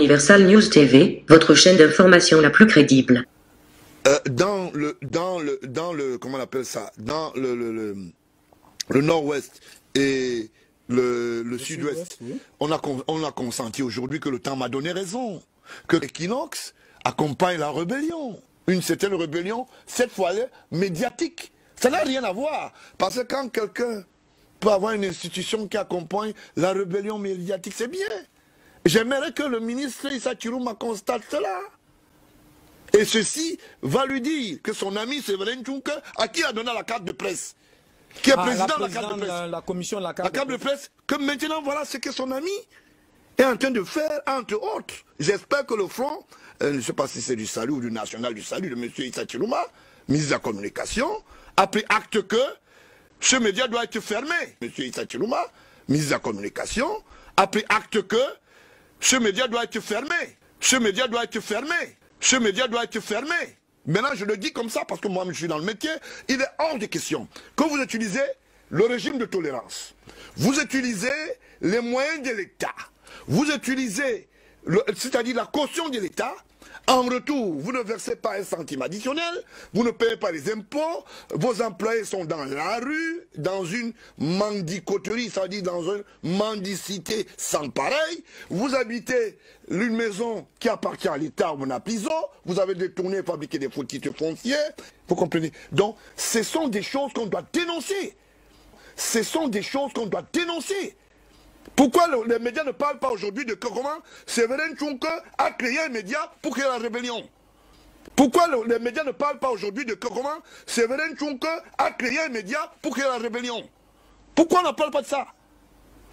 Universal News TV, votre chaîne d'information la plus crédible. Comment on appelle ça, dans le nord-ouest et le sud-ouest, oui. on a consenti aujourd'hui que le temps m'a donné raison, que l'Équinoxe accompagne la rébellion, une certaine rébellion, cette fois médiatique. Ça n'a rien à voir, parce que quand quelqu'un peut avoir une institution qui accompagne la rébellion médiatique, c'est bien. J'aimerais que le ministre Issa Chirouma constate cela. Et ceci va lui dire que son ami Séverin Tchouke, à qui il a donné la carte de presse, qui est président de la carte de presse, la commission de la carte de presse, que maintenant voilà ce que son ami est en train de faire, entre autres. J'espère que le front, je ne sais pas si c'est du salut ou du national du salut de M. Issa Chirouma, ministre de la communication, a pris acte que ce média doit être fermé. M. Issa Chirouma, ministre de la communication, a pris acte que ce média doit être fermé. Ce média doit être fermé. Ce média doit être fermé. Maintenant, je le dis comme ça parce que moi, je suis dans le métier. Il est hors de question que vous utilisez le régime de tolérance. Vous utilisez les moyens de l'État. Vous utilisez, c'est-à-dire la caution de l'État. En retour, vous ne versez pas un centime additionnel, vous ne payez pas les impôts, vos employés sont dans la rue, dans une mendicoterie, c'est-à-dire dans une mendicité sans pareil. Vous habitez une maison qui appartient à l'État ou à Piso, vous avez détourné, fabriqué des faux titres fonciers, vous comprenez? Donc, ce sont des choses qu'on doit dénoncer. Ce sont des choses qu'on doit dénoncer. Pourquoi les médias ne parlent pas aujourd'hui de comment Séverin Tchouke a créé un média pour créer la rébellion? Pourquoi les médias ne parlent pas aujourd'hui de comment Séverin Tchouke a créé un média pour créer la rébellion? Pourquoi on ne parle pas de ça?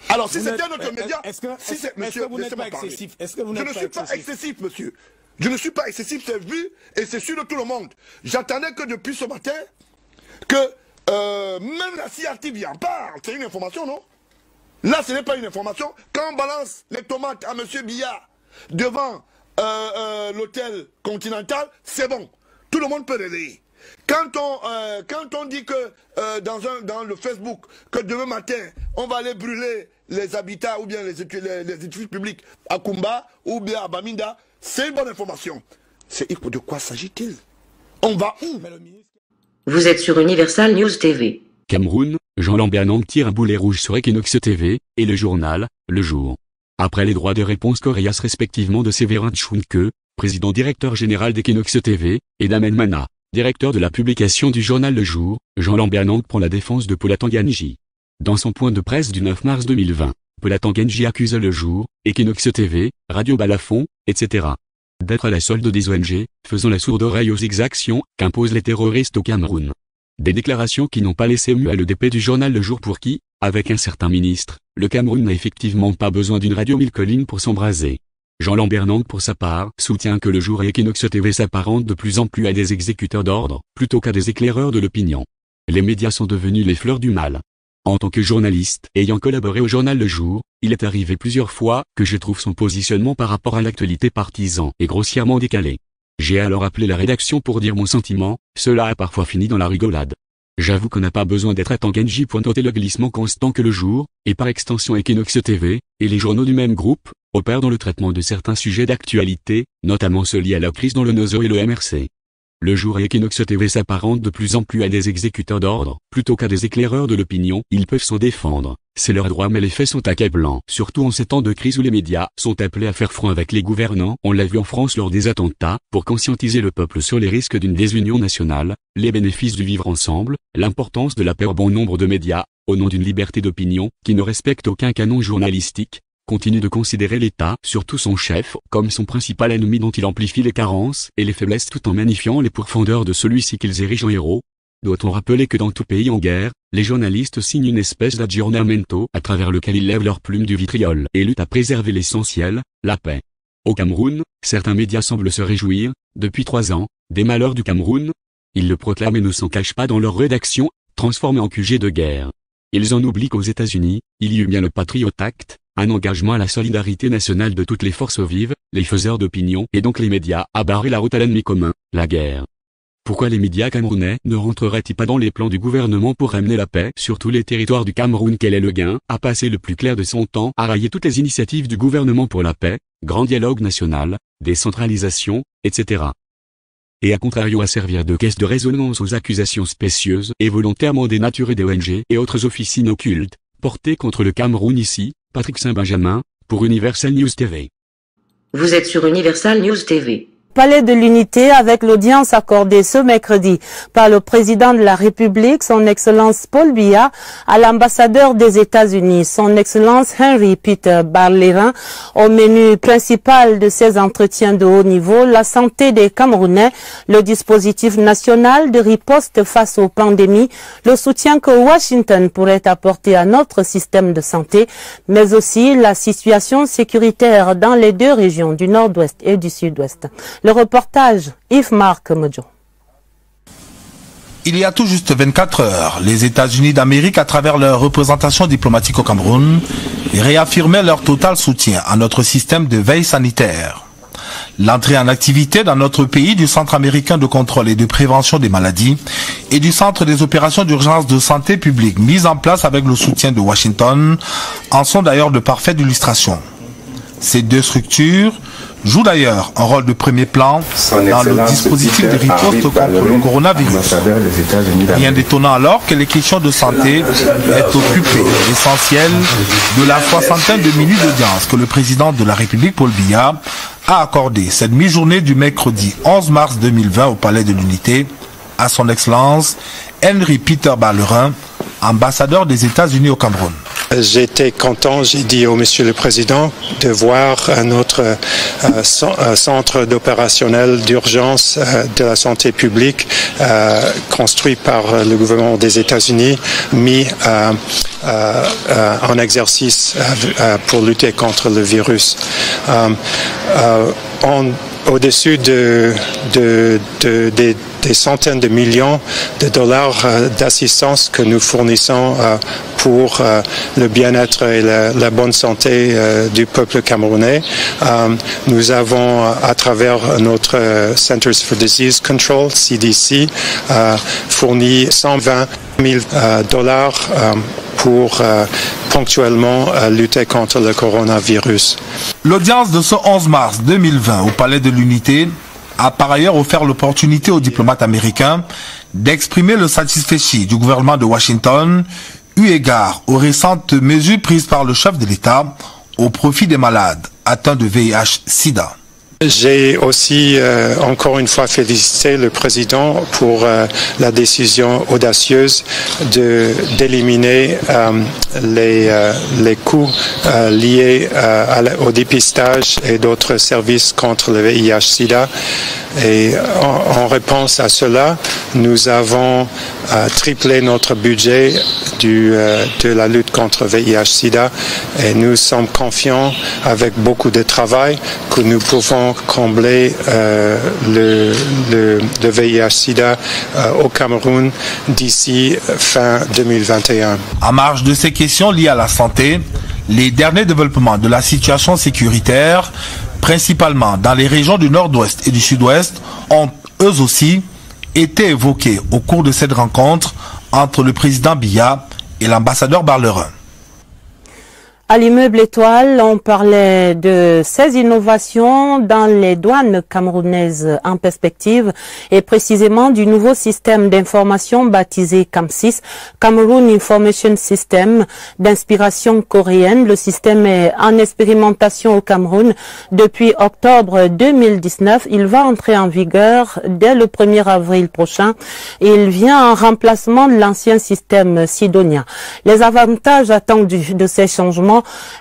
Alors si c'était notre média... Est-ce que vous n'êtes pas excessif? Je ne suis pas excessif, monsieur. Je ne suis pas excessif, c'est vu et c'est sûr de tout le monde. J'attendais que depuis ce matin, que même la CRTV en parle. C'est une information, non? Là, ce n'est pas une information. Quand on balance les tomates à M. Billard devant l'hôtel Continental, c'est bon. Tout le monde peut relayer. Quand on dit que dans le Facebook, que demain matin, on va aller brûler les habitats ou bien les édifices publics à Kumba ou bien à Baminda, c'est une bonne information. De quoi s'agit-il? On va où? Vous êtes sur Universal News TV. Cameroun, Jean Lambernon tire un boulet rouge sur Equinox TV, et le journal, Le Jour. Après les droits de réponse coriaces respectivement de Séverin Tchouke, président directeur général d'Equinox TV, et d'Amen Mana, directeur de la publication du journal Le Jour, Jean Lambernon prend la défense de Paula Tanguy. Dans son point de presse du 9 mars 2020, Paula Tanguy accuse Le Jour, Equinox TV, Radio Balafon, etc. d'être à la solde des ONG, faisant la sourde oreille aux exactions qu'imposent les terroristes au Cameroun. Des déclarations qui n'ont pas laissé muet le DP du journal Le Jour pour qui, avec un certain ministre, le Cameroun n'a effectivement pas besoin d'une radio mille collines pour s'embraser. Jean Lambernon pour sa part soutient que Le Jour et Equinox TV s'apparentent de plus en plus à des exécuteurs d'ordre, plutôt qu'à des éclaireurs de l'opinion. Les médias sont devenus les fleurs du mal. En tant que journaliste ayant collaboré au journal Le Jour, il est arrivé plusieurs fois que je trouve son positionnement par rapport à l'actualité partisan et grossièrement décalé. J'ai alors appelé la rédaction pour dire mon sentiment, cela a parfois fini dans la rigolade. J'avoue qu'on n'a pas besoin d'être à Tanguy pour noter le glissement constant que Le Jour, et par extension Equinox TV, et les journaux du même groupe, opèrent dans le traitement de certains sujets d'actualité, notamment ceux liés à la crise dans le NOZO et le MRC. Le Jour et Equinox TV s'apparentent de plus en plus à des exécuteurs d'ordre, plutôt qu'à des éclaireurs de l'opinion. Ils peuvent s'en défendre, c'est leur droit, mais les faits sont accablants, surtout en ces temps de crise où les médias sont appelés à faire front avec les gouvernants. On l'a vu en France lors des attentats, pour conscientiser le peuple sur les risques d'une désunion nationale, les bénéfices du vivre ensemble, l'importance de la paix. Bon nombre de médias, au nom d'une liberté d'opinion, qui ne respecte aucun canon journalistique, continue de considérer l'État, surtout son chef, comme son principal ennemi dont il amplifie les carences et les faiblesses tout en magnifiant les pourfendeurs de celui-ci qu'ils érigent en héros. Doit-on rappeler que dans tout pays en guerre, les journalistes signent une espèce d'aggiornamento à travers lequel ils lèvent leur plume du vitriol et luttent à préserver l'essentiel, la paix. Au Cameroun, certains médias semblent se réjouir, depuis 3 ans, des malheurs du Cameroun. Ils le proclament et ne s'en cachent pas dans leur rédaction, transformée en QG de guerre. Ils en oublient qu'aux États-Unis, il y eut bien le Patriot Act, un engagement à la solidarité nationale de toutes les forces vives, les faiseurs d'opinion et donc les médias, à barrer la route à l'ennemi commun, la guerre. Pourquoi les médias camerounais ne rentreraient-ils pas dans les plans du gouvernement pour ramener la paix sur tous les territoires du Cameroun? Quel est le gain à passer le plus clair de son temps à railler toutes les initiatives du gouvernement pour la paix, grand dialogue national, décentralisation, etc. Et à contrario à servir de caisse de résonance aux accusations spécieuses et volontairement dénaturées des ONG et autres officines occultes, portées contre le Cameroun ici, Patrick Saint-Benjamin, pour Universal News TV. Vous êtes sur Universal News TV. Palais de l'Unité avec l'audience accordée ce mercredi par le président de la République, son Excellence Paul Biya, à l'ambassadeur des États-Unis, son Excellence Henry Peter Barlerin. Au menu principal de ces entretiens de haut niveau, la santé des Camerounais, le dispositif national de riposte face aux pandémies, le soutien que Washington pourrait apporter à notre système de santé, mais aussi la situation sécuritaire dans les deux régions du Nord-Ouest et du Sud-Ouest. Le reportage, Yves-Marc Modjo. Il y a tout juste 24 heures, les États-Unis d'Amérique, à travers leur représentation diplomatique au Cameroun, réaffirmaient leur total soutien à notre système de veille sanitaire. L'entrée en activité dans notre pays du Centre américain de contrôle et de prévention des maladies et du Centre des opérations d'urgence de santé publique mis en place avec le soutien de Washington en sont d'ailleurs de parfaites illustrations. Ces deux structures jouent d'ailleurs un rôle de premier plan dans le dispositif de riposte contre le coronavirus. Rien d'étonnant alors que les questions de santé aient occupé l'essentiel de la soixantaine de minutes d'audience que le président de la République, Paul Biya, a accordé cette mi-journée du mercredi 11 mars 2020 au Palais de l'Unité à son Excellence Henry Peter Barlerin, ambassadeur des États-Unis au Cameroun. J'étais content, j'ai dit au Monsieur le Président, de voir notre centre d'opérationnel d'urgence de la santé publique construit par le gouvernement des États-Unis, mis en exercice pour lutter contre le virus. Au-dessus des centaines de millions de dollars d'assistance que nous fournissons pour le bien-être et la bonne santé du peuple camerounais. Nous avons, à travers notre Centers for Disease Control, CDC, fourni 120 000 dollars pour ponctuellement lutter contre le coronavirus. L'audience de ce 11 mars 2020 au Palais de l'Unité a par ailleurs offert l'opportunité aux diplomates américains d'exprimer le satisfecit du gouvernement de Washington eu égard aux récentes mesures prises par le chef de l'État au profit des malades atteints de VIH-Sida. J'ai aussi encore une fois félicité le président pour la décision audacieuse d'éliminer les coûts liés au dépistage et d'autres services contre le VIH-Sida. Et en réponse à cela, nous avons triplé notre budget de la lutte contre le VIH-Sida et nous sommes confiants avec beaucoup de travail que nous pouvons combler le VIH-Sida au Cameroun d'ici fin 2021. En marge de ces questions liées à la santé, les derniers développements de la situation sécuritaire, principalement dans les régions du Nord-Ouest et du Sud-Ouest, ont eux aussi été évoqués au cours de cette rencontre entre le président Biya et l'ambassadeur Barlerin. À l'immeuble Étoile, on parlait de ces innovations dans les douanes camerounaises en perspective et précisément du nouveau système d'information baptisé CAM6, Cameroon Information System, d'inspiration coréenne. Le système est en expérimentation au Cameroun depuis octobre 2019. Il va entrer en vigueur dès le 1er avril prochain et il vient en remplacement de l'ancien système Sidonia. Les avantages attendus de ces changements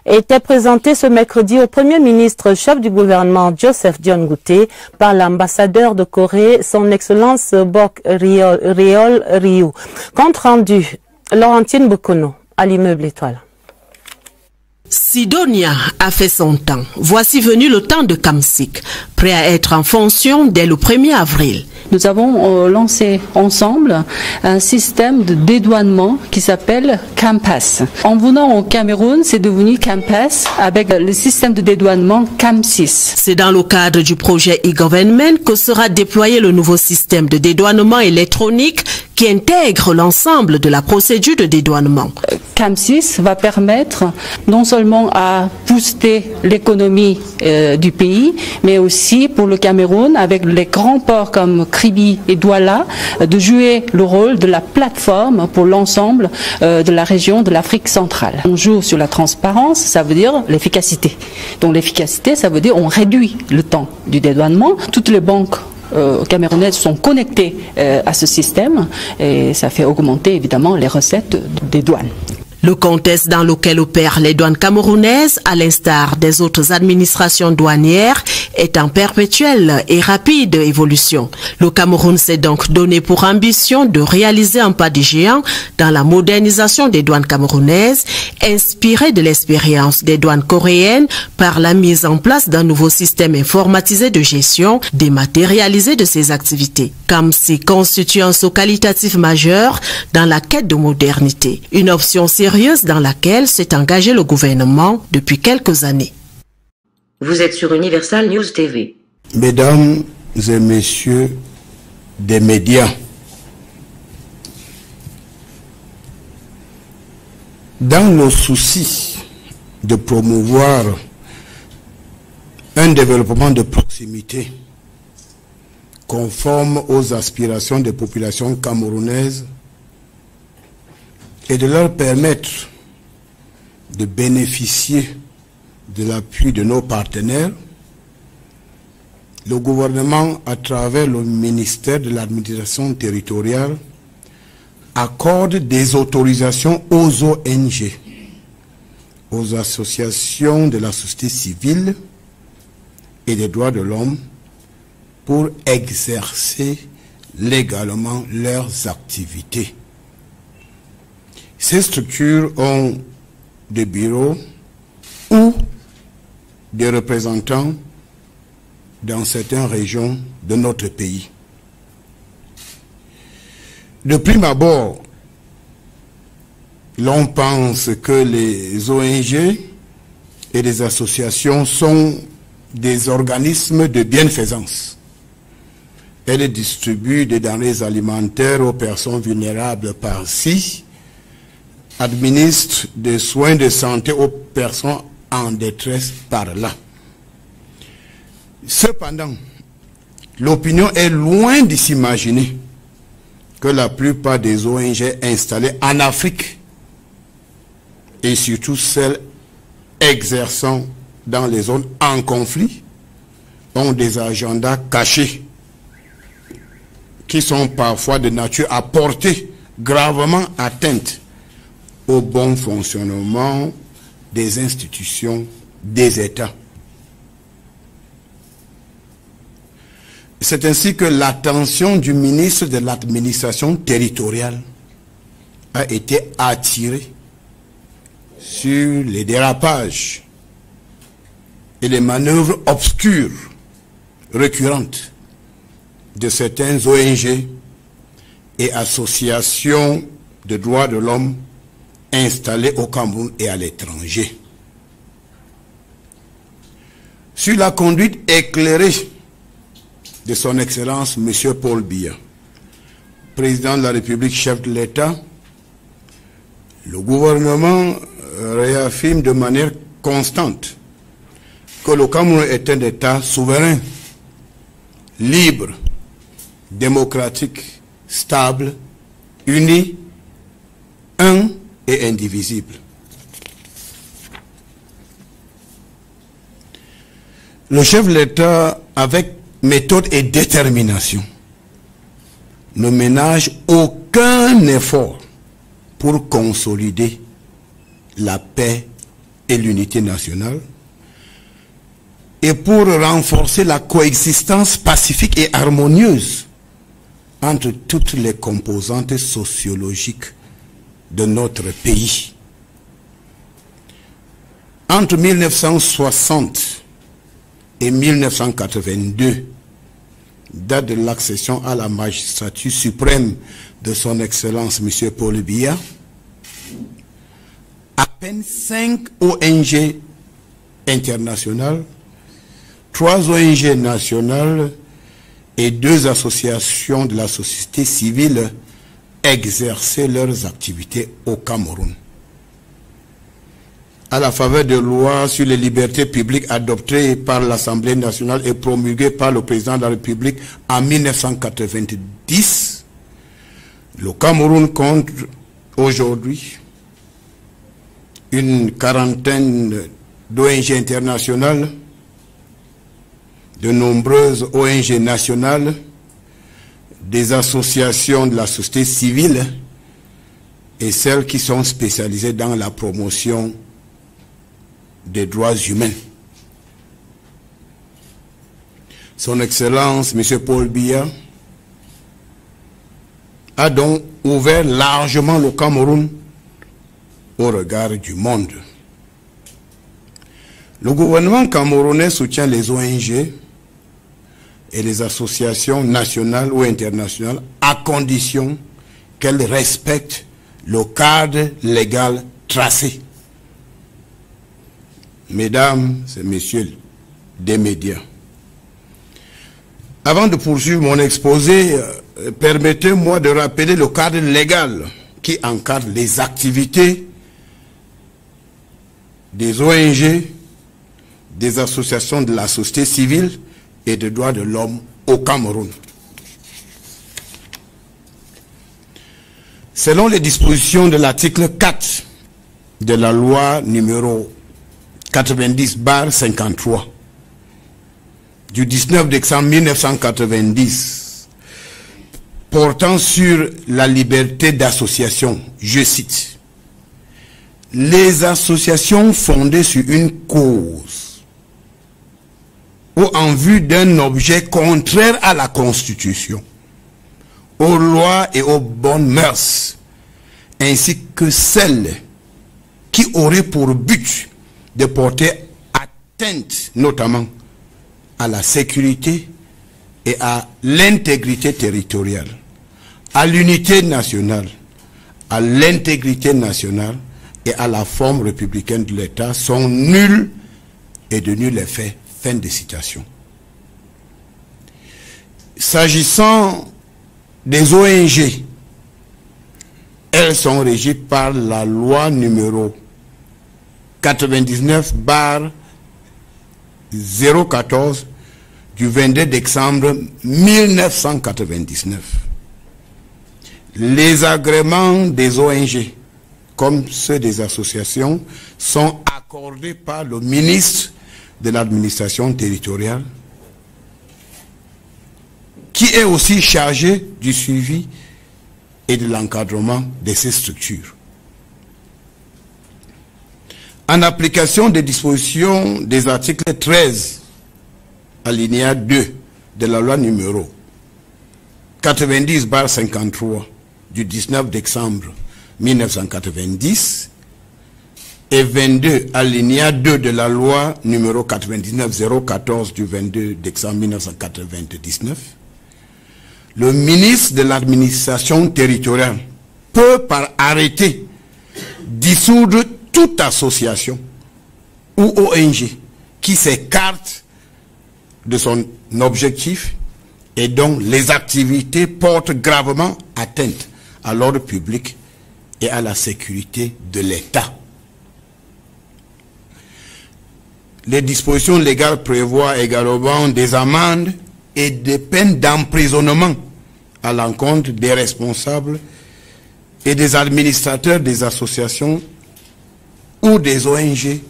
était présenté ce mercredi au Premier ministre chef du gouvernement Joseph Dion Ngouté par l'ambassadeur de Corée, son Excellence Bok Ryol Ryu. Compte rendu, Laurentine Bokono à l'immeuble Étoile. Sidonia a fait son temps. Voici venu le temps de Kamsik, prêt à être en fonction dès le 1er avril. Nous avons lancé ensemble un système de dédouanement qui s'appelle CAMPAS. En venant au Cameroun, c'est devenu CAMPAS avec le système de dédouanement CAM6. C'est dans le cadre du projet e-government que sera déployé le nouveau système de dédouanement électronique qui intègre l'ensemble de la procédure de dédouanement. CAM6 va permettre non seulement à booster l'économie du pays, mais aussi pour le Cameroun, avec les grands ports comme Kribi et Douala, de jouer le rôle de la plateforme pour l'ensemble de la région de l'Afrique centrale. On joue sur la transparence, ça veut dire l'efficacité. Donc l'efficacité, ça veut dire on réduit le temps du dédouanement. Toutes les banques camerounaises sont connectées à ce système et ça fait augmenter évidemment les recettes des douanes. Le contexte dans lequel opèrent les douanes camerounaises, à l'instar des autres administrations douanières, est en perpétuelle et rapide évolution. Le Cameroun s'est donc donné pour ambition de réaliser un pas de géant dans la modernisation des douanes camerounaises, inspiré de l'expérience des douanes coréennes par la mise en place d'un nouveau système informatisé de gestion dématérialisé de ces activités. Kamsik constitue un saut qualitatif majeur dans la quête de modernité, une option sérieuse dans laquelle s'est engagé le gouvernement depuis quelques années. Vous êtes sur Universal News TV. Mesdames et messieurs des médias, dans nos soucis de promouvoir un développement de proximité conforme aux aspirations des populations camerounaises et de leur permettre de bénéficier de l'appui de nos partenaires, le gouvernement, à travers le ministère de l'administration territoriale, accorde des autorisations aux ONG, aux associations de la société civile et des droits de l'homme pour exercer légalement leurs activités. Ces structures ont des bureaux ou des représentants dans certaines régions de notre pays. De prime abord, l'on pense que les ONG et les associations sont des organismes de bienfaisance. Elles distribuent des denrées alimentaires aux personnes vulnérables par-ci, administrent des soins de santé aux personnes en détresse par-là. Cependant, l'opinion est loin de s'imaginer que la plupart des ONG installées en Afrique, et surtout celles exerçant dans les zones en conflit, ont des agendas cachés qui sont parfois de nature à porter gravement atteinte au bon fonctionnement des institutions des États. C'est ainsi que l'attention du ministre de l'administration territoriale a été attirée sur les dérapages et les manœuvres obscures récurrentes de certaines ONG et associations de droits de l'homme installées au Cameroun et à l'étranger. Sur la conduite éclairée de son Excellence M. Paul Biya, président de la République, chef de l'État, le gouvernement réaffirme de manière constante que le Cameroun est un État souverain, libre, démocratique, stable, uni, un et indivisible. Le chef de l'État, avec méthode et détermination, ne ménage aucun effort pour consolider la paix et l'unité nationale et pour renforcer la coexistence pacifique et harmonieuse entre toutes les composantes sociologiques de notre pays. Entre 1960 et 1982, date de l'accession à la magistrature suprême de son Excellence M. Paul Biya, à peine 5 ONG internationales, 3 ONG nationales et 2 associations de la société civile exerçaient leurs activités au Cameroun. À la faveur de lois sur les libertés publiques adoptées par l'Assemblée nationale et promulguées par le président de la République en 1990, le Cameroun compte aujourd'hui une quarantaine d'ONG internationales, de nombreuses ONG nationales, des associations de la société civile et celles qui sont spécialisées dans la promotion des droits humains. Son Excellence, M. Paul Biya, a donc ouvert largement le Cameroun au regard du monde. Le gouvernement camerounais soutient les ONG et les associations nationales ou internationales à condition qu'elles respectent le cadre légal tracé. Mesdames et messieurs des médias, avant de poursuivre mon exposé, permettez-moi de rappeler le cadre légal qui encadre les activités des ONG, des associations de la société civile et des droits de l'homme au Cameroun. Selon les dispositions de l'article 4 de la loi numéro 90/53 du 19 décembre 1990 portant sur la liberté d'association, je cite, « Les associations fondées sur une cause ou en vue d'un objet contraire à la Constitution, aux lois et aux bonnes mœurs, ainsi que celles qui auraient pour but de porter atteinte notamment à la sécurité et à l'intégrité territoriale, à l'unité nationale, à l'intégrité nationale et à la forme républicaine de l'État sont nulles et de nul effet. » Fin de citation. S'agissant des ONG, elles sont régies par la loi numéro 99/014 du 22 décembre 1999. Les agréments des ONG, comme ceux des associations, sont accordés par le ministre de l'administration territoriale, qui est aussi chargé du suivi et de l'encadrement de ces structures. En application des dispositions des articles 13, alinéa 2 de la loi numéro 90/53 du 19 décembre 1990 et 22 alinéa 2 de la loi numéro 99/014 du 22 décembre 1999, le ministre de l'administration territoriale peut par arrêté dissoudre toute association ou ONG qui s'écarte de son objectif et dont les activités portent gravement atteinte à l'ordre public et à la sécurité de l'État. Les dispositions légales prévoient également des amendes et des peines d'emprisonnement à l'encontre des responsables et des administrateurs des associations ou des ONG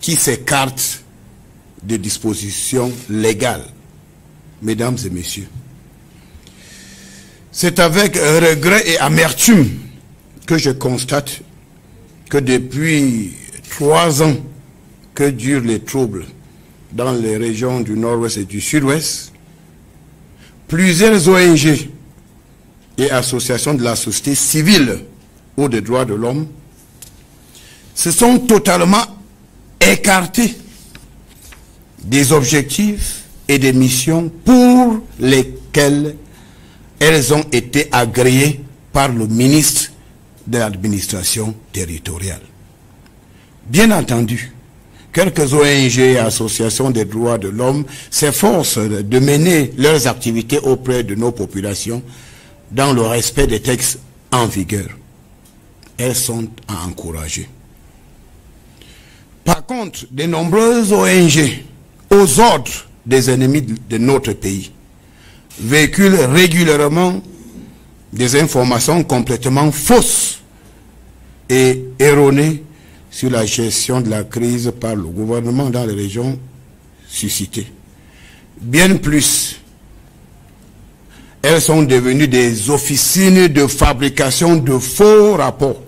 qui s'écartent des dispositions légales. Mesdames et messieurs, c'est avec regret et amertume que je constate que depuis 3 ans que durent les troubles dans les régions du Nord-Ouest et du Sud-Ouest, plusieurs ONG et associations de la société civile ou des droits de l'homme se sont totalement écartées des objectifs et des missions pour lesquelles elles ont été agréées par le ministre de l'administration territoriale. Bien entendu, quelques ONG et associations des droits de l'homme s'efforcent de mener leurs activités auprès de nos populations dans le respect des textes en vigueur. Elles sont à encourager. Par contre, de nombreuses ONG, aux ordres des ennemis de notre pays, véhiculent régulièrement des informations complètement fausses et erronées sur la gestion de la crise par le gouvernement dans les régions suscitées. Bien plus, elles sont devenues des officines de fabrication de faux rapports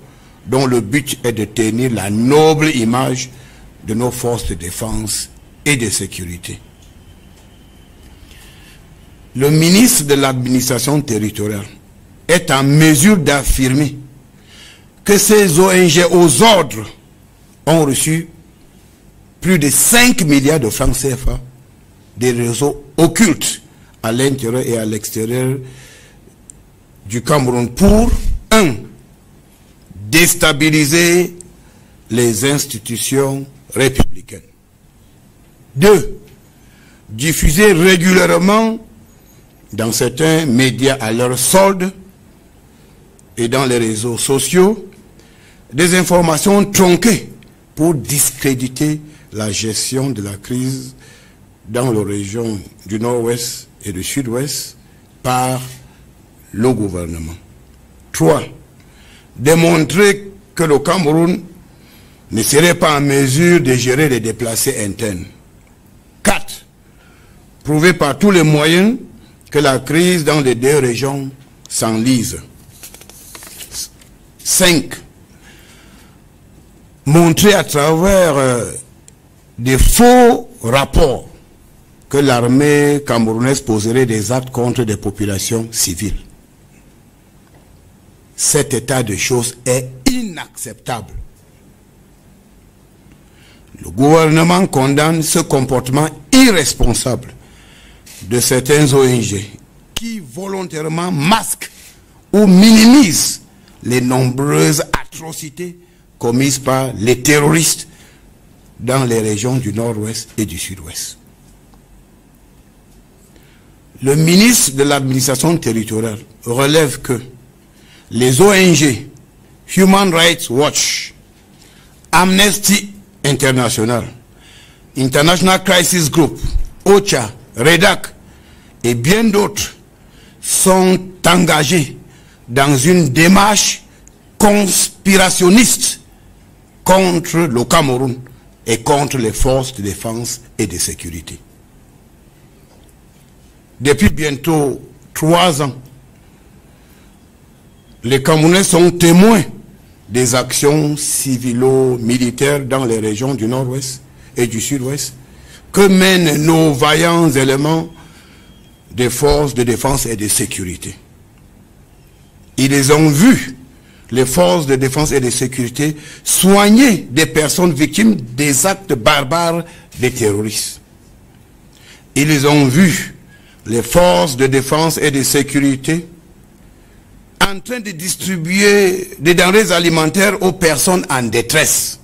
dont le but est de tenir la noble image de nos forces de défense et de sécurité. Le ministre de l'administration territoriale est en mesure d'affirmer que ces ONG aux ordres ont reçu plus de 5 milliards de francs CFA des réseaux occultes à l'intérieur et à l'extérieur du Cameroun pour 1. Déstabiliser les institutions républicaines. 2. Diffuser régulièrement dans certains médias à leur solde et dans les réseaux sociaux des informations tronquées pour discréditer la gestion de la crise dans les régions du Nord-Ouest et du Sud-Ouest par le gouvernement. 3. Démontrer que le Cameroun ne serait pas en mesure de gérer les déplacés internes. 4. Prouver par tous les moyens que la crise dans les deux régions s'enlise. 5. Montrer à travers des faux rapports que l'armée camerounaise poserait des actes contre des populations civiles. Cet état de choses est inacceptable. Le gouvernement condamne ce comportement irresponsable de certaines ONG qui volontairement masquent ou minimisent les nombreuses atrocités commises par les terroristes dans les régions du Nord-Ouest et du Sud-Ouest. Le ministre de l'administration territoriale relève que les ONG Human Rights Watch, Amnesty International, International Crisis Group, OCHA, REDAC et bien d'autres sont engagés dans une démarche conspirationniste contre le Cameroun et contre les forces de défense et de sécurité. Depuis bientôt 3 ans, les Camerounais sont témoins des actions civilo-militaires dans les régions du Nord-Ouest et du Sud-Ouest que mènent nos vaillants éléments des forces de défense et de sécurité. Ils ont vu les forces de défense et de sécurité soigner des personnes victimes des actes barbares des terroristes. Ils ont vu les forces de défense et de sécurité en train de distribuer des denrées alimentaires aux personnes en détresse.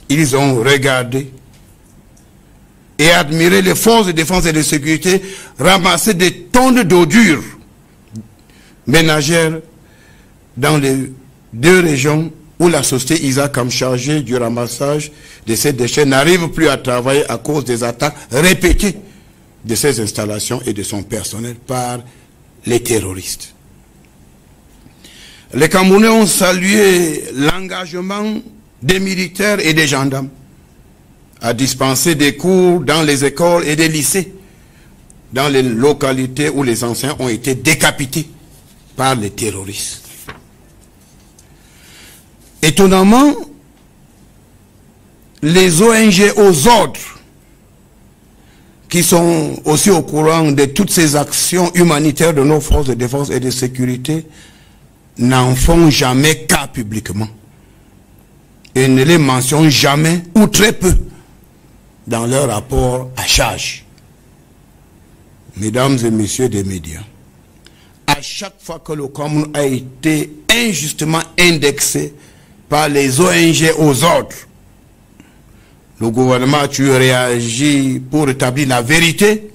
Ils ont regardé et admiré les forces de défense et de sécurité ramasser des tonnes d'ordures ménagères dans les 2 régions où la société ISACAM chargée du ramassage de ces déchets n'arrive plus à travailler à cause des attaques répétées de ces installations et de son personnel par les terroristes. Les Camerounais ont salué l'engagement des militaires et des gendarmes à dispenser des cours dans les écoles et des lycées, dans les localités où les anciens ont été décapités par les terroristes. Étonnamment, les ONG aux ordres, qui sont aussi au courant de toutes ces actions humanitaires de nos forces de défense et de sécurité, n'en font jamais cas publiquement. et ne les mentionnent jamais ou très peu dans leur rapport à charge. Mesdames et messieurs des médias, à chaque fois que le Cameroun a été injustement indexé par les ONG aux ordres, le gouvernement a dû réagir pour rétablir la vérité,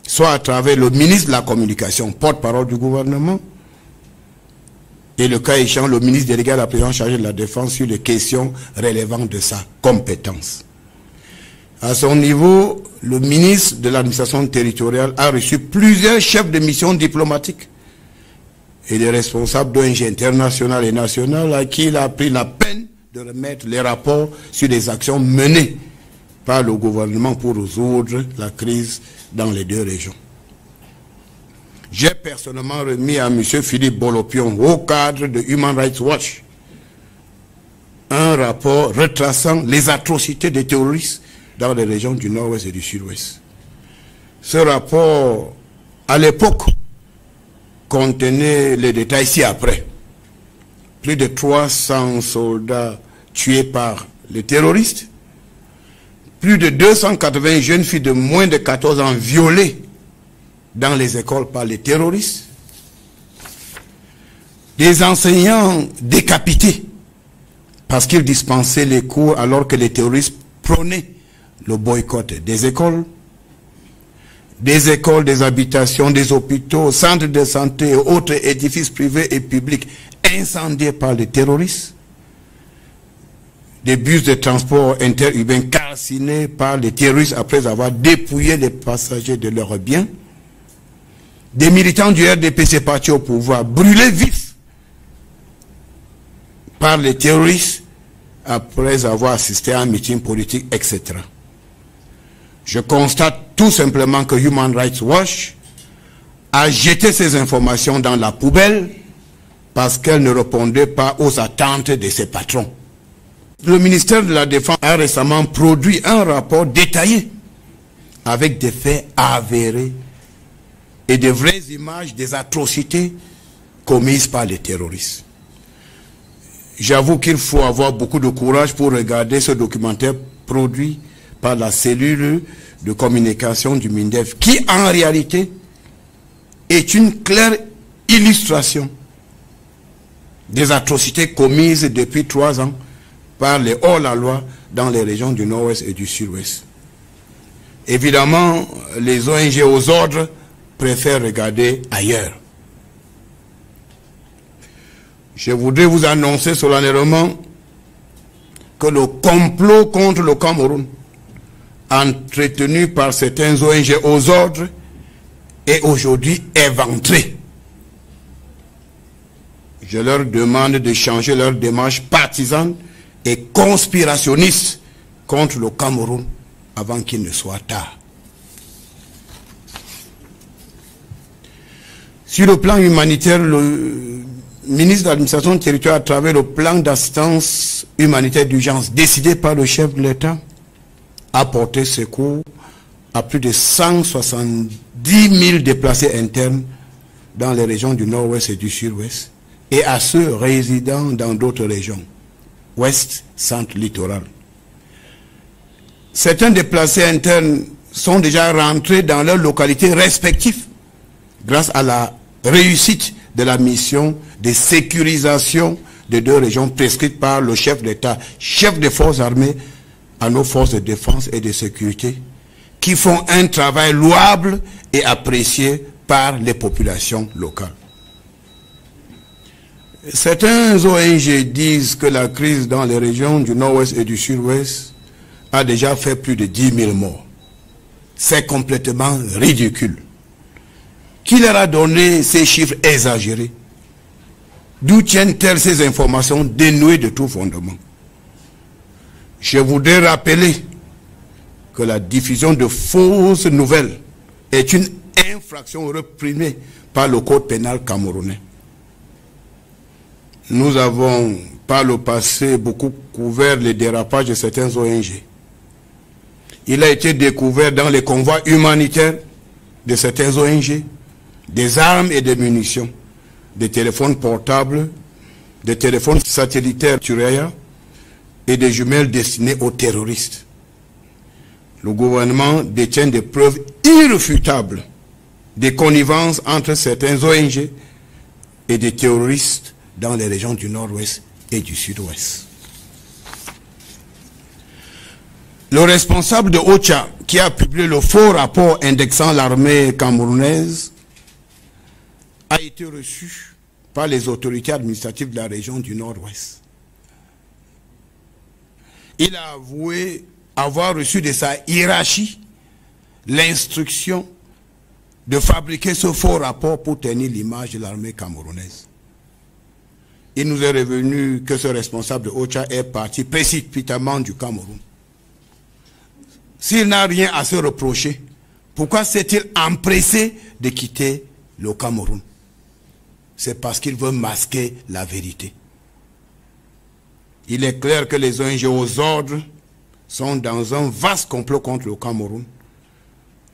soit à travers le ministre de la Communication, porte-parole du gouvernement, et le cas échéant, le ministre délégué à la présidence chargé de la Défense sur les questions relevant de sa compétence. À son niveau, le ministre de l'administration territoriale a reçu plusieurs chefs de mission diplomatiques et des responsables d'ONG internationales et nationales à qui il a pris la peine de remettre les rapports sur les actions menées par le gouvernement pour résoudre la crise dans les deux régions. J'ai personnellement remis à M. Philippe Bolopion, haut cadre de Human Rights Watch, un rapport retraçant les atrocités des terroristes dans les régions du Nord-Ouest et du Sud-Ouest. Ce rapport, à l'époque, contenait les détails ci-après. Plus de 300 soldats tués par les terroristes, plus de 280 jeunes filles de moins de 14 ans violées dans les écoles par les terroristes, des enseignants décapités parce qu'ils dispensaient les cours alors que les terroristes prônaient le boycott des écoles, des habitations, des hôpitaux, centres de santé et autres édifices privés et publics incendiés par les terroristes, des bus de transport interurbains calcinés par les terroristes après avoir dépouillé les passagers de leurs biens, des militants du RDPC partis au pouvoir brûlés vifs par les terroristes après avoir assisté à un meeting politique, etc. Je constate tout simplement que Human Rights Watch a jeté ces informations dans la poubelle parce qu'elles ne répondaient pas aux attentes de ses patrons. Le ministère de la Défense a récemment produit un rapport détaillé avec des faits avérés et de vraies images des atrocités commises par les terroristes. J'avoue qu'il faut avoir beaucoup de courage pour regarder ce documentaire produit par la cellule de communication du MINDEF, qui en réalité est une claire illustration des atrocités commises depuis 3 ans par les hors-la-loi dans les régions du Nord-Ouest et du Sud-Ouest. Évidemment, les ONG aux ordres préfèrent regarder ailleurs. Je voudrais vous annoncer solennellement que le complot contre le Cameroun, entretenu par certains ONG aux ordres, est aujourd'hui éventré. Je leur demande de changer leur démarche partisane et conspirationniste contre le Cameroun avant qu'il ne soit tard. Sur le plan humanitaire, le ministre de l'administration territoriale, à travers le plan d'assistance humanitaire d'urgence décidé par le chef de l'État, a porté secours à plus de 170 000 déplacés internes dans les régions du Nord-Ouest et du Sud-Ouest et à ceux résidant dans d'autres régions, Ouest, Centre, Littoral. Certains déplacés internes sont déjà rentrés dans leurs localités respectives grâce à la réussite de la mission de sécurisation des 2 régions prescrites par le chef d'État, chef des forces armées, à nos forces de défense et de sécurité, qui font un travail louable et apprécié par les populations locales. Certains ONG disent que la crise dans les régions du Nord-Ouest et du Sud-Ouest a déjà fait plus de 10 000 morts. C'est complètement ridicule. Qui leur a donné ces chiffres exagérés? D'où tiennent-elles ces informations dénuées de tout fondement? Je voudrais rappeler que la diffusion de fausses nouvelles est une infraction réprimée par le code pénal camerounais. Nous avons, par le passé, beaucoup couvert les dérapages de certains ONG. Il a été découvert dans les convois humanitaires de certains ONG, des armes et des munitions, des téléphones portables, des téléphones satellitaires Tureya, et des jumelles destinées aux terroristes. Le gouvernement détient des preuves irréfutables des connivences entre certains ONG et des terroristes dans les régions du nord-ouest et du sud-ouest. Le responsable de OCHA, qui a publié le faux rapport indexant l'armée camerounaise, a été reçu par les autorités administratives de la région du nord-ouest. Il a avoué avoir reçu de sa hiérarchie l'instruction de fabriquer ce faux rapport pour tenir l'image de l'armée camerounaise. Il nous est revenu que ce responsable de OCHA est parti précipitamment du Cameroun. S'il n'a rien à se reprocher, pourquoi s'est-il empressé de quitter le Cameroun? C'est parce qu'il veut masquer la vérité. Il est clair que les ONG aux ordres sont dans un vaste complot contre le Cameroun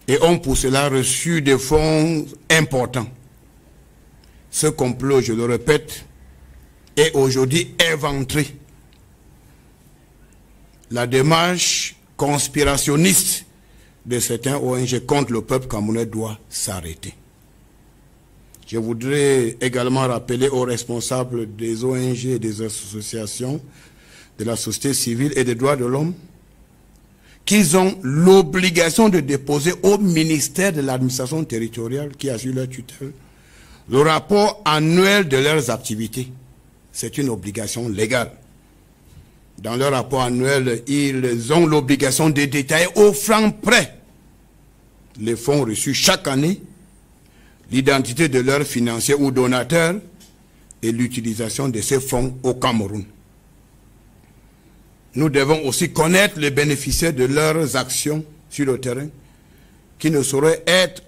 et ont pour cela reçu des fonds importants. Ce complot, je le répète, est aujourd'hui éventré. La démarche conspirationniste de certains ONG contre le peuple camerounais doit s'arrêter. Je voudrais également rappeler aux responsables des ONG et des associations de la société civile et des droits de l'homme qu'ils ont l'obligation de déposer au ministère de l'administration territoriale qui assure leur tutelle le rapport annuel de leurs activités. C'est une obligation légale. Dans leur rapport annuel, ils ont l'obligation de détailler au franc près les fonds reçus chaque année, l'identité de leurs financiers ou donateurs et l'utilisation de ces fonds au Cameroun. Nous devons aussi connaître les bénéficiaires de leurs actions sur le terrain, qui ne sauraient être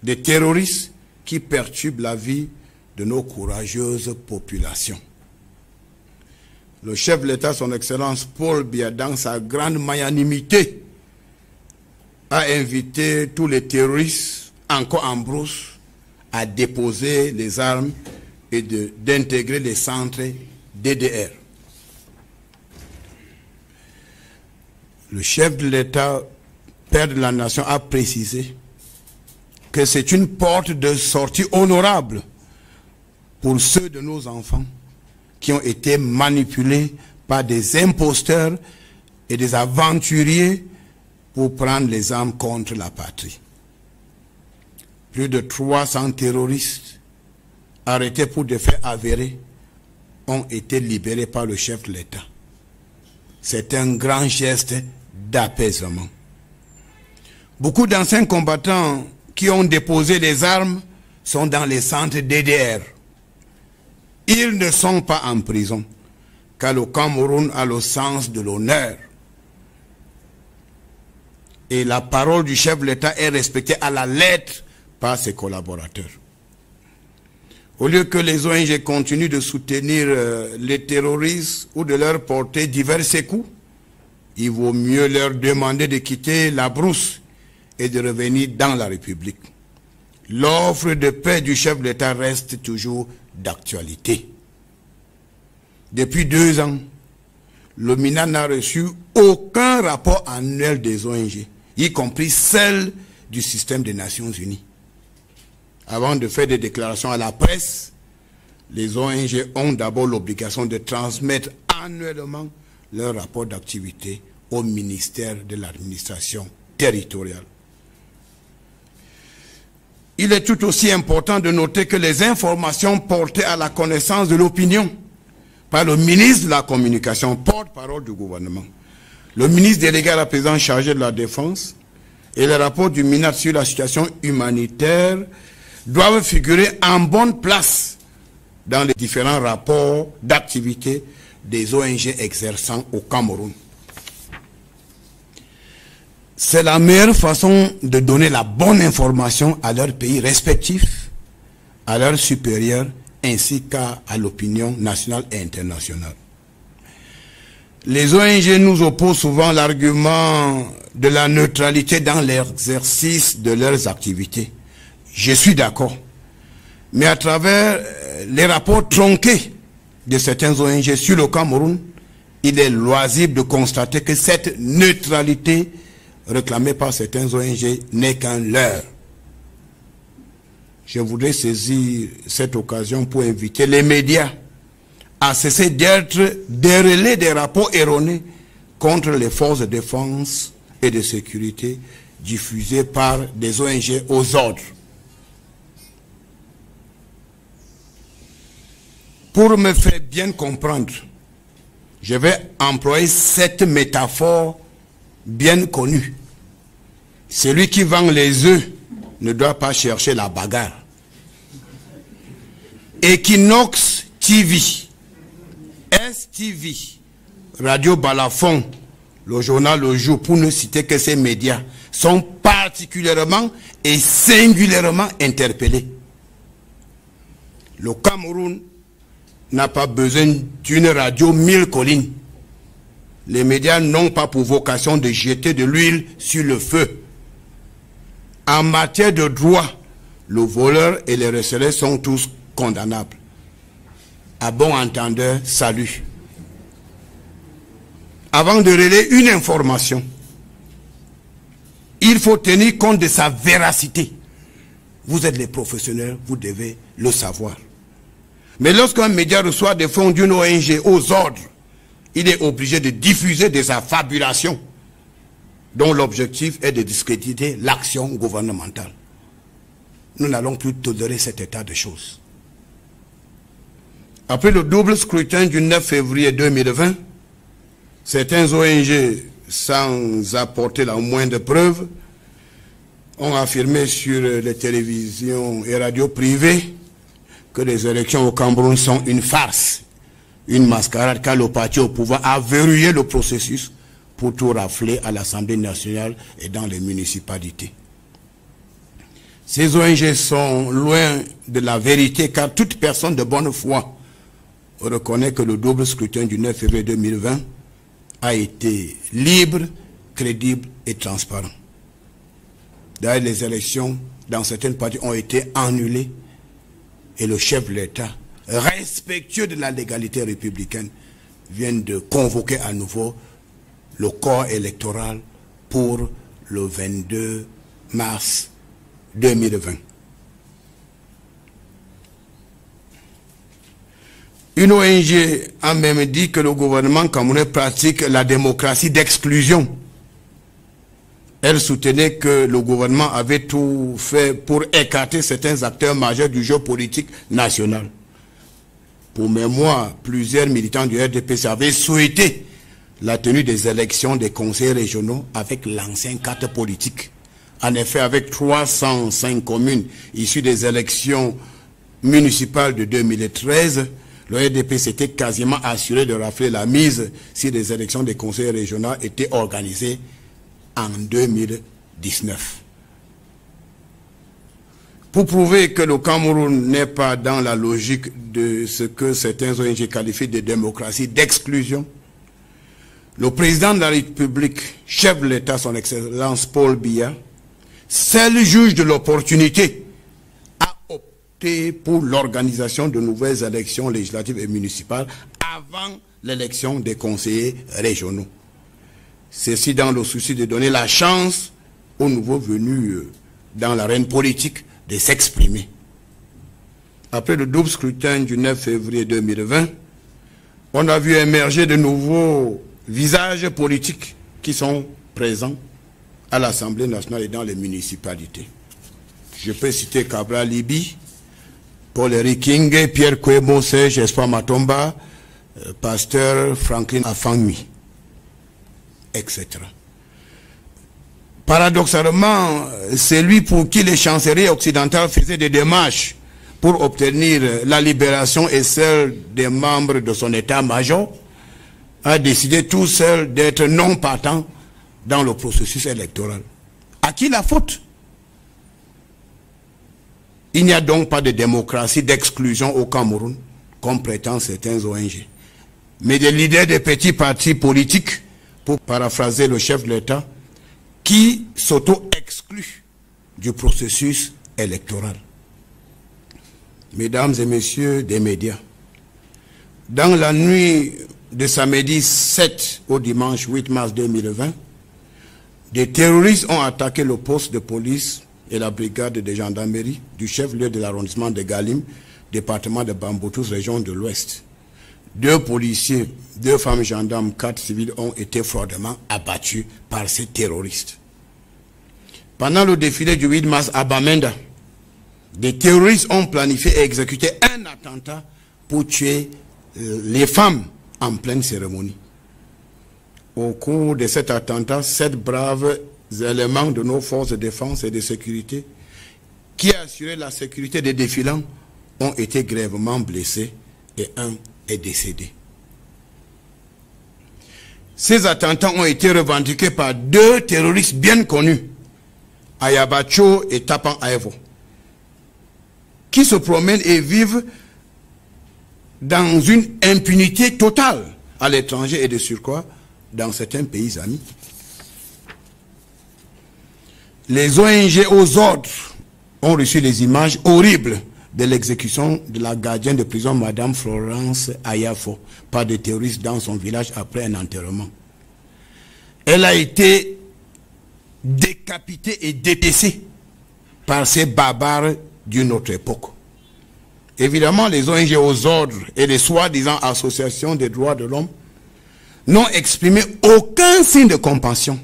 des terroristes qui perturbent la vie de nos courageuses populations. Le chef de l'État, son Excellence Paul Biya, dans sa grande magnanimité, a invité tous les terroristes encore en brousse à déposer les armes et d'intégrer les centres DDR. Le chef de l'État, père de la nation, a précisé que c'est une porte de sortie honorable pour ceux de nos enfants qui ont été manipulés par des imposteurs et des aventuriers pour prendre les armes contre la patrie. Plus de 300 terroristes arrêtés pour des faits avérés ont été libérés par le chef de l'État. C'est un grand geste d'apaisement. Beaucoup d'anciens combattants qui ont déposé les armes sont dans les centres DDR. Ils ne sont pas en prison, car le Cameroun a le sens de l'honneur. Et la parole du chef de l'État est respectée à la lettre par ses collaborateurs. Au lieu que les ONG continuent de soutenir les terroristes ou de leur porter divers coups, il vaut mieux leur demander de quitter la brousse et de revenir dans la République. L'offre de paix du chef de l'État reste toujours d'actualité. Depuis 2 ans, le MINA n'a reçu aucun rapport annuel des ONG, y compris celle du système des Nations Unies. Avant de faire des déclarations à la presse, les ONG ont d'abord l'obligation de transmettre annuellement leur rapport d'activité au ministère de l'administration territoriale. Il est tout aussi important de noter que les informations portées à la connaissance de l'opinion par le ministre de la Communication, porte-parole du gouvernement, le ministre délégué à la présidence chargé de la Défense et les rapports du MINAT sur la situation humanitaire doivent figurer en bonne place dans les différents rapports d'activité des ONG exerçant au Cameroun. C'est la meilleure façon de donner la bonne information à leurs pays respectifs, à leurs supérieurs, ainsi qu'à l'opinion nationale et internationale. Les ONG nous opposent souvent l'argument de la neutralité dans l'exercice de leurs activités. Je suis d'accord. Mais à travers les rapports tronqués de certains ONG sur le Cameroun, il est loisible de constater que cette neutralité réclamée par certains ONG n'est qu'un leurre. Je voudrais saisir cette occasion pour inviter les médias à cesser d'être des relais des rapports erronés contre les forces de défense et de sécurité diffusés par des ONG aux ordres. Pour me faire bien comprendre, je vais employer cette métaphore bien connue. Celui qui vend les œufs ne doit pas chercher la bagarre. Equinox TV, STV, Radio Balafon, le journal Le Jour, pour ne citer que ces médias, sont particulièrement et singulièrement interpellés. Le Cameroun n'a pas besoin d'une radio 1000 collines. Les médias n'ont pas pour vocation de jeter de l'huile sur le feu. En matière de droit, le voleur et les receleurs sont tous condamnables. À bon entendeur, salut. Avant de relayer une information, il faut tenir compte de sa véracité. Vous êtes les professionnels, vous devez le savoir. Mais lorsqu'un média reçoit des fonds d'une ONG aux ordres, il est obligé de diffuser des affabulations dont l'objectif est de discréditer l'action gouvernementale. Nous n'allons plus tolérer cet état de choses. Après le double scrutin du 9 février 2020, certains ONG, sans apporter la moindre preuve, ont affirmé sur les télévisions et radios privées que les élections au Cameroun sont une farce, une mascarade, car le parti au pouvoir a verrouillé le processus pour tout rafler à l'Assemblée nationale et dans les municipalités. Ces ONG sont loin de la vérité, car toute personne de bonne foi reconnaît que le double scrutin du 9 février 2020 a été libre, crédible et transparent. D'ailleurs, les élections dans certaines parties ont été annulées et le chef de l'État, respectueux de la légalité républicaine, vient de convoquer à nouveau le corps électoral pour le 22 mars 2020. Une ONG a même dit que le gouvernement camerounais pratique la démocratie d'exclusion. Elle soutenait que le gouvernement avait tout fait pour écarter certains acteurs majeurs du jeu politique national. Pour mémoire, plusieurs militants du RDPC avaient souhaité la tenue des élections des conseils régionaux avec l'ancienne carte politique. En effet, avec 305 communes issues des élections municipales de 2013, le RDP s'était quasiment assuré de rafler la mise si les élections des conseils régionaux étaient organisées en 2019. Pour prouver que le Cameroun n'est pas dans la logique de ce que certains ONG qualifient de démocratie d'exclusion, le président de la République, chef de l'État, son Excellence Paul Biya, seul juge de l'opportunité, a opté pour l'organisation de nouvelles élections législatives et municipales avant l'élection des conseillers régionaux. Ceci dans le souci de donner la chance aux nouveaux venus dans l'arène politique de s'exprimer. Après le double scrutin du 9 février 2020, on a vu émerger de nouveaux visages politiques qui sont présents à l'Assemblée nationale et dans les municipalités. Je peux citer Cabral Libi, Paul-Éric Kinge, Pierre Kouemo, Serge Espoir Matomba, Pasteur Franklin Afangui, etc. Paradoxalement, c'est lui pour qui les chancelleries occidentales faisaient des démarches pour obtenir la libération et celle des membres de son état-major, a décidé tout seul d'être non partant dans le processus électoral. À qui la faute? Il n'y a donc pas de démocratie d'exclusion au Cameroun, comme prétendent certains ONG, mais des leaders de petits partis politiques, pour paraphraser le chef de l'État, qui s'auto-excluent du processus électoral. Mesdames et messieurs des médias, dans la nuit de samedi 7 au dimanche 8 mars 2020, des terroristes ont attaqué le poste de police et la brigade de gendarmerie du chef-lieu de l'arrondissement de Galim, département de Bamboutou, région de l'Ouest. 2 policiers, 2 femmes gendarmes, 4 civils ont été froidement abattus par ces terroristes. Pendant le défilé du 8 mars à Bamenda, des terroristes ont planifié et exécuté un attentat pour tuer les femmes en pleine cérémonie. Au cours de cet attentat, 7 braves éléments de nos forces de défense et de sécurité qui assuraient la sécurité des défilants ont été grièvement blessés et un est décédé. Ces attentats ont été revendiqués par 2 terroristes bien connus, Ayabacho et Tapan Aevo, qui se promènent et vivent dans une impunité totale à l'étranger et de surcroît dans certains pays amis. Les ONG aux ordres ont reçu les images horribles de l'exécution de la gardienne de prison Madame Florence Ayafo par des terroristes dans son village après un enterrement. Elle a été décapitée et dépecée par ces barbares d'une autre époque. Évidemment, les ONG aux ordres et les soi-disant associations des droits de l'homme n'ont exprimé aucun signe de compassion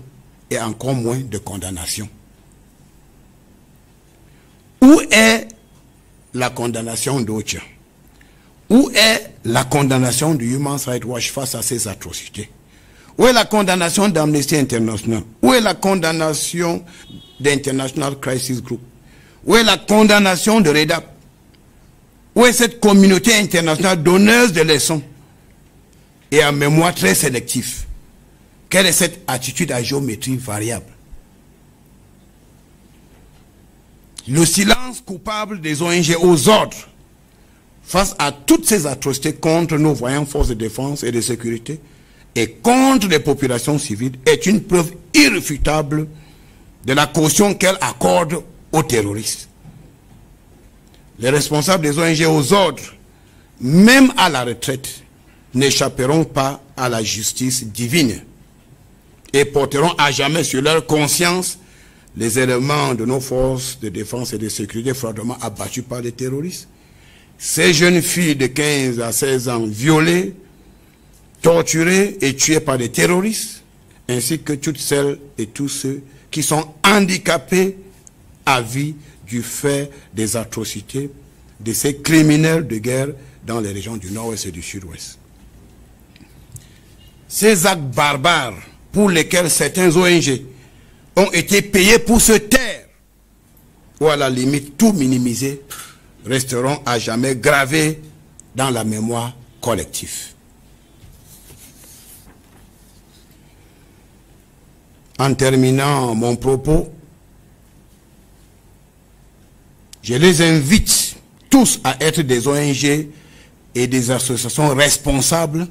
et encore moins de condamnation. Où est la condamnation d'Ocha? Où est la condamnation du Human Rights Watch face à ces atrocités? Où est la condamnation d'Amnesty International? Où est la condamnation d'International Crisis Group? Où est la condamnation de REDAP? Où est cette communauté internationale donneuse de leçons et à mémoire très sélective? Quelle est cette attitude à géométrie variable? Le silence coupable des ONG aux ordres face à toutes ces atrocités contre nos voyantes forces de défense et de sécurité et contre les populations civiles est une preuve irréfutable de la caution qu'elle accorde aux terroristes. Les responsables des ONG aux ordres, même à la retraite, n'échapperont pas à la justice divine et porteront à jamais sur leur conscience les éléments de nos forces de défense et de sécurité froidement abattus par les terroristes. Ces jeunes filles de 15 à 16 ans violées, torturées et tuées par des terroristes, ainsi que toutes celles et tous ceux qui sont handicapés à vie du fait des atrocités de ces criminels de guerre dans les régions du Nord-Ouest et du Sud-Ouest. Ces actes barbares pour lesquels certains ONG ont été payés pour se taire ou à la limite tout minimiser resteront à jamais gravés dans la mémoire collective. En terminant mon propos, je les invite tous à être des ONG et des associations responsables,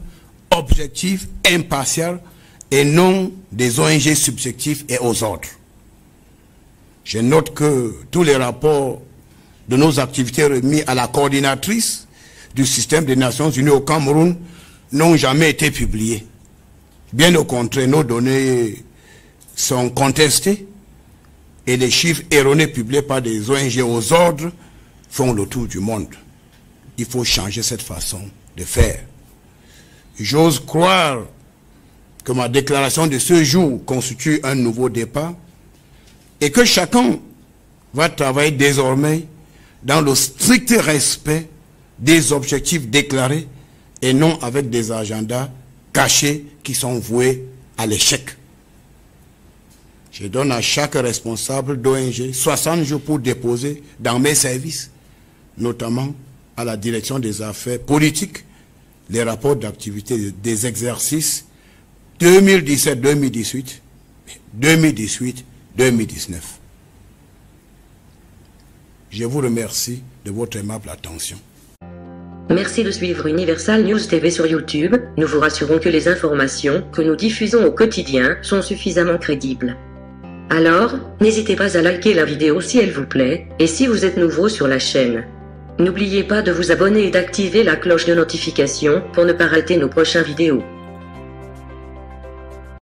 objectives, impartiales et non des ONG subjectifs et aux ordres. Je note que tous les rapports de nos activités remis à la coordinatrice du système des Nations Unies au Cameroun n'ont jamais été publiés. Bien au contraire, nos données sont contestées et les chiffres erronés publiés par des ONG aux ordres font le tour du monde. Il faut changer cette façon de faire. J'ose croire que ma déclaration de ce jour constitue un nouveau départ et que chacun va travailler désormais dans le strict respect des objectifs déclarés et non avec des agendas cachés qui sont voués à l'échec. Je donne à chaque responsable d'ONG 60 jours pour déposer dans mes services, notamment à la direction des affaires politiques, les rapports d'activité des exercices 2017-2018, 2018-2019. Je vous remercie de votre aimable attention. Merci de suivre Universal News TV sur YouTube. Nous vous rassurons que les informations que nous diffusons au quotidien sont suffisamment crédibles. Alors, n'hésitez pas à liker la vidéo si elle vous plaît, et si vous êtes nouveau sur la chaîne, N'oubliez pas de vous abonner et d'activer la cloche de notification pour ne pas rater nos prochaines vidéos.